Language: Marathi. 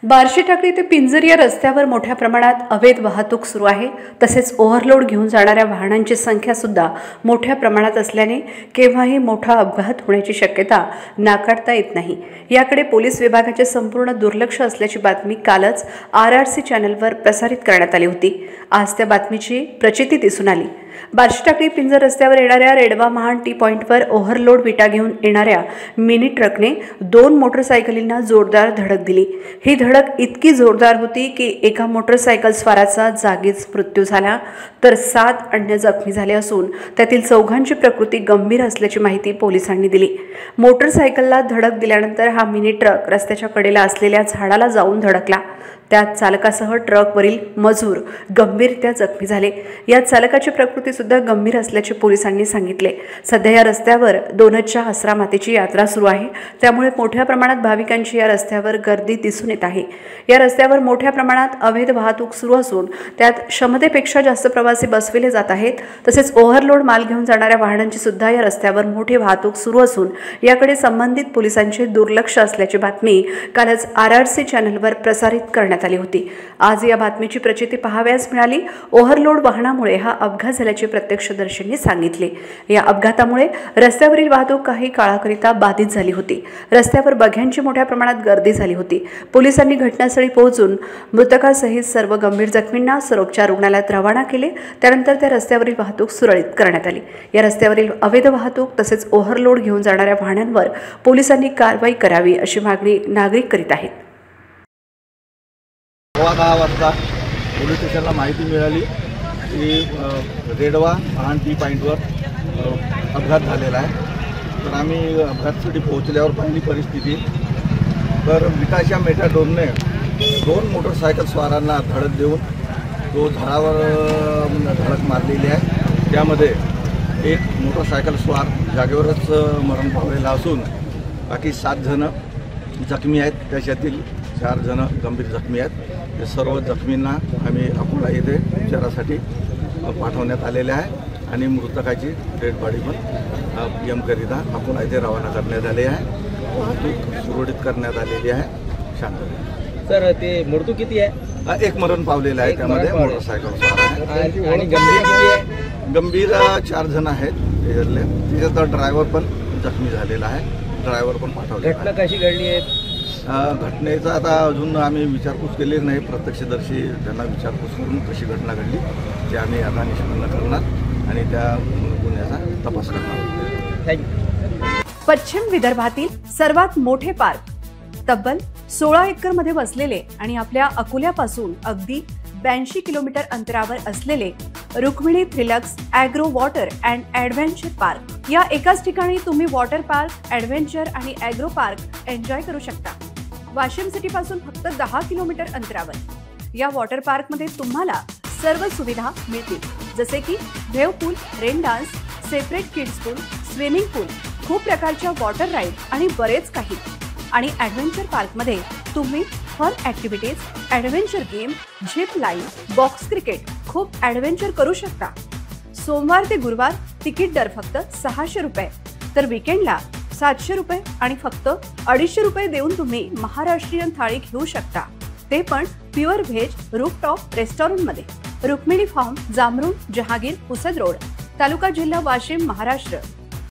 बार्शी टाकळी ते पिंजर या रस्त्यावर मोठ्या प्रमाणात अवैध वाहतूक सुरू आहे। तसेच ओव्हरलोड घेऊन जाणाऱ्या वाहनांची संख्या सुद्धा मोठ्या प्रमाणात असल्याने केव्हाही मोठा अपघात होण्याची शक्यता नाकारता येत नाही। याकडे पोलीस विभागाचे संपूर्ण दुर्लक्ष असल्याची बातमी कालच RRC चॅनलवर प्रसारित करण्यात आली होती। आज त्या बातमीची प्रचिती दिसून आली। बार्शी टाकळी पिंजर रस्त्यावर येणाऱ्या रेडवा महान टी पॉइंटवर ओव्हरलोड विटा घेऊन येणाऱ्या मिनी ट्रकने 2 मोटरसायकलींना जोरदार धडक दिली। ही धडक इतकी जोरदार होती की एका मोटरसायकल स्वाराचा जागीच मृत्यू झाला, तर 7 अन्य जखमी झाले असून त्यातील 4घांची प्रकृती गंभीर असल्याची माहिती पोलिसांनी दिली। मोटरसायकलला धडक दिल्यानंतर हा मिनी ट्रक रस्त्याच्या कडेला असलेल्या झाडाला जाऊन धडकला। त्यात चालकासह ट्रकवरील मजूर गंभीररित्या जखमी झाले। या चालकाची प्रकृती सुद्धा गंभीर असल्याचे पोलिसांनी सांगितले। सध्या या रस्त्यावर दोनच्या आसरा मातेची यात्रा सुरू आहे, त्यामुळे मोठ्या प्रमाणात भाविकांची या रस्त्यावर गर्दी दिसून येत आहे। या रस्त्यावर मोठ्या प्रमाणात अवैध वाहतूक सुरू असून त्यात क्षमतेपेक्षा जास्त प्रवासी बसविले जात आहेत। तसेच ओव्हरलोड माल घेऊन जाणाऱ्या वाहनांची सुद्धा या रस्त्यावर मोठी वाहतूक सुरू असून याकडे संबंधित पोलिसांचे दुर्लक्ष असल्याची बातमी कालच RRC चॅनलवर प्रसारित करण्यात आली होती। आज या बातमीची प्रचिती पाहावयास मिळाली। ओव्हरलोड वाहनामुळे हा अपघात झाल्याचे प्रत्यक्षदर्शींनी सांगितले। या अपघातामुळे रस्त्यावरील वाहतूक काही काळाकरिता बाधित झाली होती। रस्त्यावर बघ्यांची मोठ्या प्रमाणात गर्दी झाली होती। पोलिसांनी घटनास्थळी पोहोचून मृतकासहित सर्व गंभीर जखमींना सर्वोपचार रुग्णालयात रवाना केले। त्यानंतर त्या रस्त्यावरील वाहतूक सुरळीत करण्यात आली। या रस्त्यावरील अवैध वाहतूक तसेच ओव्हरलोड घेऊन जाणाऱ्या वाहनांवर पोलिसांनी कारवाई करावी अशी मागणी नागरिक करीत आहेत। 10 वाजता पोलीस स्टेशनला माहिती मिळाली की रेडवा महान टी पॉईंटवर अपघात झालेला आहे। तर आम्ही अपघातासाठी पोहोचल्यावर पहिली परिस्थिती तर विटाच्या मेटाडोरने 2 मोटरसायकल स्वारांना धडक देऊन तो झाडावर धडक मारलेली आहे। त्यामध्ये एक मोटरसायकल स्वार जागेवरच मरण पावलेला असून बाकी 7 जण जखमी आहेत। त्याच्यातील 4 जण गंभीर जखमी आहेत। हे सर्व जखमींना आम्ही अकोला येथे उपचारासाठी पाठवण्यात आलेले आहे आणि मृतकाची डेड बॉडी पण यमकरिता अकोला येथे रवाना करण्यात आली आहे। वाहतूक सुरळीत करण्यात आलेली आहे। शांतता सर, ते मृत्यू किती आहे? एक मरण पावलेला आहे, त्यामध्ये मोटरसायकल स्वार आहे आणि गंभीर किती आहे? गंभीर 4 जण आहेत। त्याच्यात ड्रायव्हर पण जखमी झालेला आहे। ड्रायव्हर पण पाठवले। घटना कशी घडली आहे? घटनेचा आता अजून आम्ही विचारपूस केली नाही। प्रत्यक्षदर्शी त्यांना विचारपूस करून कशी घटना घडली ते आम्ही आता निष्पन्न करणार आणि त्या गुन्ह्याचा तपास करणार। थँक्यू। पश्चिम विदर्भातील सर्वात मोठे पार्क तब्बल 16 एकरमध्ये वसलेले आणि आपल्या अकोल्यापासून अगदी 82 किलोमीटर अंतरावर असलेले Rukmini Thrillax agro water and adventure park. या एकाच ठिकाणी तुम्ही वॉटर पार्क, ॲडव्हेंचर आणि ॲग्रो पार्क एन्जॉय करू शकता। वाशिम सिटी पासून फक्त 10 किलोमीटर अंतरावर या वॉटर पार्क मध्ये तुम्हाला सर्व सुविधा मिळतील, जसे की वेव्ह पूल, रेन डान्स, सेपरेट किड्स पूल, स्विमिंग पूल, खूप प्रकारच्या वॉटर राईड आणि बरेच काही। आणि ॲडव्हेंचर पार्क मध्ये तुम्ही fun activities, adventure game, zip line, box cricket, खूप ॲडव्हेंचर करू शकता। सोमवार ते गुरुवार तिकीट दर फक्त 600 रुपये, तर वीकेंडला 700 रुपये आणि फक्त 250 रुपये देऊन तुम्ही महाराष्ट्रीयन थाळी घेऊ शकता, ते पण प्युअर व्हेज रूफटॉप रेस्टॉरंटमध्ये। रुक्मिणी फार्म, जामरुण, जहागीर, पुसद रोड, तालुका जिल्हा वाशिम, महाराष्ट्र।